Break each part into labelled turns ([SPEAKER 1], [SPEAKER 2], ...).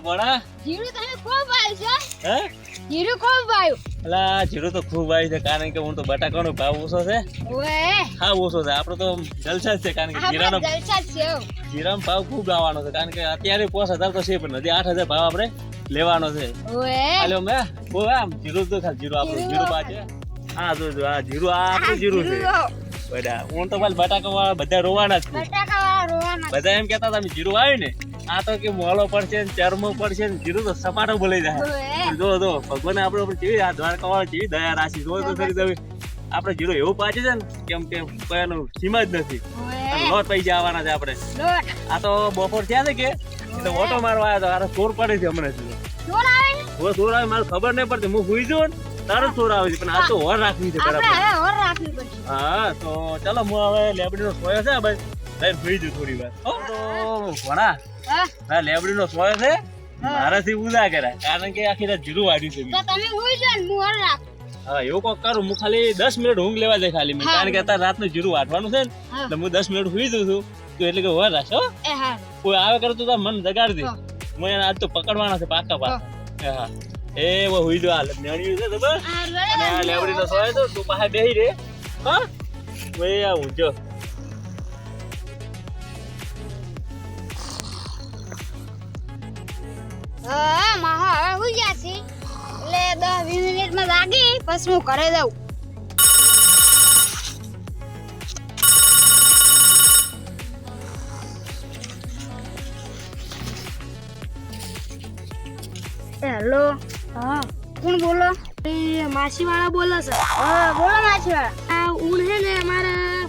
[SPEAKER 1] ભણા
[SPEAKER 2] જીરું તમે ખૂબ વાવ્યું છે
[SPEAKER 1] હે
[SPEAKER 2] જીરું ખૂબ વાવ્યું
[SPEAKER 1] અલા જીરું તો ખૂબ આવી છે કારણ કે હું તો બટાકાનો ભાવ ઓછો છે
[SPEAKER 2] ઓએ
[SPEAKER 1] હા ઓછો છે આપણો તો જલસા જ છે કારણ કે જીરાનો
[SPEAKER 2] જલસા જ છે
[SPEAKER 1] જીરાનો ભાવ ખૂબ આવવાનો છે કારણ કે અત્યારે 5000 તો છે પણ હજી 8000 ભાવ આપણે લેવાનો છે
[SPEAKER 2] ઓએ
[SPEAKER 1] હાલો મે ઓ આમ જીરું તો ખાલી જીરું આપણું જીરું પાછે હા જો આ જીરું આ આપણું જીરું છે બડા હું તો ભાઈ બટાકા વાળા બધા રોવાના જ છું
[SPEAKER 2] બટાકા વાળા રોવાના
[SPEAKER 1] બધા એમ કહેતા તમે જીરું આવ્યું ને આ તો કે મોળો પડશે ને ચરમો પડશે ને જીરું તો સપાટો બોલાઈ જાય જો ભગવાન આપણે કેવી આ દ્વારકા વાળા કેવી દયા રાશિ જો તો ખરી તમે આપણે જીરું એવું પાછે છે ને કેમ કે કોઈનું સીમા જ નથી લોટ પૈ જવાના છે આપણે આ તો બપોર થયા છે કે તો ઓટો મારવા આવ્યો તો આ ચોર પડે છે હમણાં
[SPEAKER 2] ચોર આવે
[SPEAKER 1] ચોર આવે મારે ખબર નહીં પડતી હું ભૂઈ જઉં ને તારો ચોર આવે છે પણ આ તો હોર રાખવી છે બરાબર
[SPEAKER 2] હોર રાખવી પડશે
[SPEAKER 1] હા તો ચાલો હું હવે લેબડીનો સોયો છે ભાઈ લઈને ભૂઈ જઉં થોડી વાર તો ભણા હા લેબડીનો સોયો છે મારાથી ઉદા કરાય કારણ કે આખી રાત જીરું વાઢ્યું છે
[SPEAKER 2] તો તમે હોઈ જાવ ને હું હોર રાખ
[SPEAKER 1] હા એવું કોક કરું હું ખાલી 10 મિનિટ ઊંઘ લેવા દે ખાલી મેં કારણ કે અત્યારે રાતનું જીરું વાઢવાનું છે ને એટલે હું 10 મિનિટ સુઈ જઉં છું તો એટલે કે હોર રાખશો
[SPEAKER 2] એ હા
[SPEAKER 1] કોઈ આવે કરે તો મન જગાડી દે હું એને આજ તો પકડવાના છે પાકા પાકા હા એ વો હુઈ દો હાલ નેણ્યું છે બસ અને આ લેવડીનો સોય તો તું પાસે બેહી રે હા વે આવું જો
[SPEAKER 2] હા માહો હવે હોઈ જાશે એટલે 10-20 મિનિટમાં લાગી પછી હું ઘરે જાઉં હેલો હા કોણ બોલો
[SPEAKER 3] માછી વાળા બોલે છે
[SPEAKER 2] હા બોલો માછી વાળા
[SPEAKER 3] આ ઊન હે ને અમારા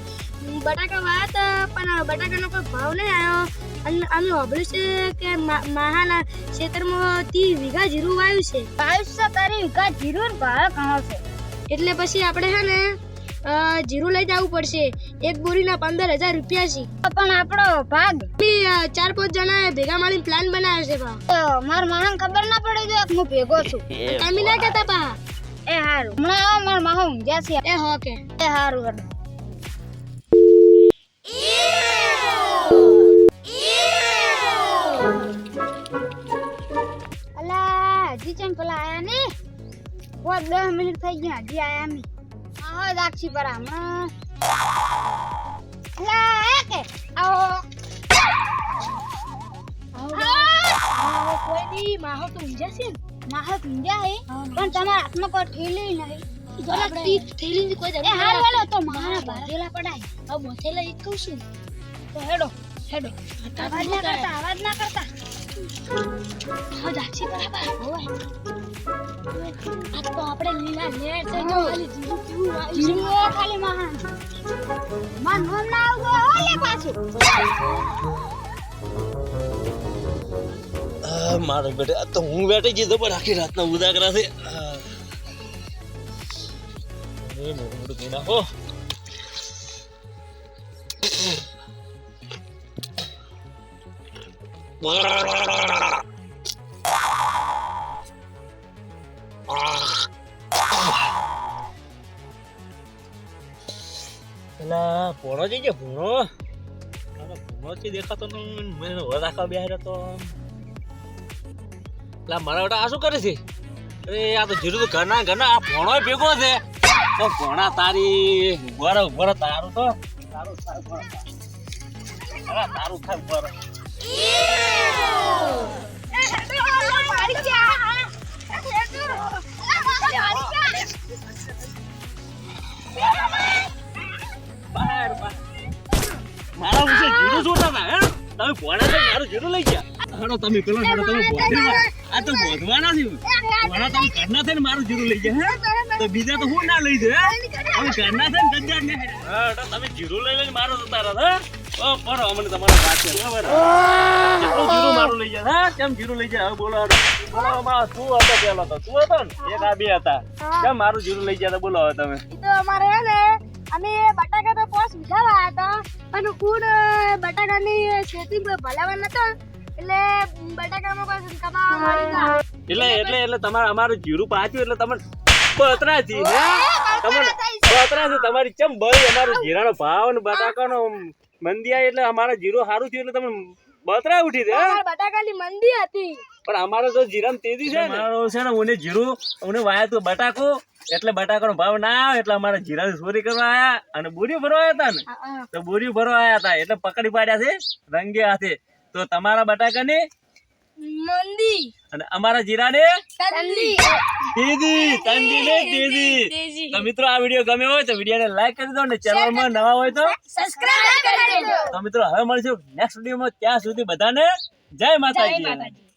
[SPEAKER 3] બટાકા વાયા હતા પણ બટાકાનો કોઈ ભાવ નહીં આવ્યો અને અમે સાંભળ્યું છે કે મહાના ક્ષેત્રમાં 30 વીઘા જીરું વાવ્યું છે
[SPEAKER 2] 22 વીઘા જીરું ને ભાવ ઘણો છે
[SPEAKER 3] એટલે પછી આપણે હે ને જીરું લઈ જવું પડશે એક બોરીના 15000 રૂપિયા છે
[SPEAKER 2] પણ આપણો ભાગ
[SPEAKER 3] 4-5 જણા ભેગા મળીને પ્લાન બનાવ્યો છે બા
[SPEAKER 2] માર માહન ખબર ના પડે જો હું ભેગો છું
[SPEAKER 3] તમે ના કહેતા પા
[SPEAKER 2] એ હારું હમણાં આવો માર માહો ઊંઘ્યા છે
[SPEAKER 3] એ હો કે
[SPEAKER 2] એ હારું અલા હજી ચમ પેલા આયા ને 10 મિનિટ થઈ ગયા હજી આયા નહીં આહો દાક્ષી પર હમણાં અલા એ કે આવો
[SPEAKER 3] કોઈ દી માહો તો ઊંઘ્યા છે
[SPEAKER 2] માહો ઊંઘ્યા હે પણ તમારા હાથમાં કોઈ ઠેલી નહીં
[SPEAKER 3] થેલી કોઈ
[SPEAKER 2] એ હાલ વાલો તો મારા બારેલા પડાય
[SPEAKER 3] હવે બોથેલા એક કહું છું
[SPEAKER 2] તો હેડો અવાજ ના કરતા
[SPEAKER 3] હા દાક્ષી બરાબર હોય આ તો આપણે લીલા નેર છે જો ખાલી જીરું પીવું આવ્યું
[SPEAKER 2] જીરું ખાલી મહાન માર નામ ના આવતો ઓલે પાછું
[SPEAKER 1] મારો બેટા તો હું બેઠી ગઈ તો પણ આખી રાતના ઉદાગરા છે એ મોટું મોટું કઈ નાખો પેલા ભોણો જઈ ગયા ભોણો દેખાતો મને રાખવા બેહાર તો પેલા મારા બેટા આ શું કરે છે અરે આ તો જીરું તો ઘરના આ ભોણો ભેગો છે તો ભોણા તારી ઉભર તારું તો તારું થાય ઉભર મારા વિશે જીરું જોતા હતા હે તમે ભોણા છે મારું જીરું લઈ ગયા હાડો તમે પેલો હાડો તમે આ તો બોધવાના છે ભોણા તમે ઘરના થઈને મારું જીરું લઈ ગયા હે તો બીજા તો હું ના લઈ દે હે તમે ઘરના થઈને ગંજાર ને હાડો તમે જીરું લઈ લઈને મારો જતા રહ્યા હે ઓ પડો અમને તમારો વાત છે બરાબર કેટલું જીરું મારું લઈ ગયા હા કેમ જીરું લઈ ગયા હવે બોલો બોલો માં તું હતો પેલો તો તું હતો ને એક આ બે હતા કેમ મારું જીરું લઈ ગયા બોલો હવે તમે
[SPEAKER 3] તો અમારે હે ને અમે બટાકા તો 5 વીઘા વાયા હતા પણ કુડ બટાકાની ખેતી ભલાવા નતો એટલે બટાકામાં કોઈ કમા મળી ગયા
[SPEAKER 1] એટલે તમારે અમારું જીરું પાછું એટલે તમને બતરાથી હે તમને બતરાથી તમારી ચમ બળી અમારું જીરાનો ભાવ ને બટાકાનો મંદી આવી એટલે અમારા જીરું સારું થયું એટલે તમને બતરા ઉઠી દે
[SPEAKER 3] બટાકાની મંદી હતી
[SPEAKER 1] પણ અમારો તો જીરામ તેજી છે ને મારો છે ને ઓને જીરું ઓને વાયા તો બટાકો એટલે બટાકાનો ભાવ ના આવે એટલે અમારે જીરાની ચોરી કરવા આયા અને બોરીઓ ભરવા આયા હતા ને તો બોરીઓ ભરવા આયા હતા એટલે પકડી પાડ્યા છે રંગે હાથે તો તમારા બટાકાને
[SPEAKER 3] મંદી
[SPEAKER 1] અને અમારા જીરાને
[SPEAKER 3] તંદી
[SPEAKER 1] તેજી ને તેજી તો મિત્રો આ વિડીયો ગમ્યો હોય તો વિડીયોને લાઈક કરી દો ને ચેનલમાં નવા હોય તો
[SPEAKER 3] સબસ્ક્રાઇબ કરી દેજો
[SPEAKER 1] તો મિત્રો હવે મળીશું નેક્સ્ટ વિડીયોમાં ત્યાં સુધી બધાને જય માતાજી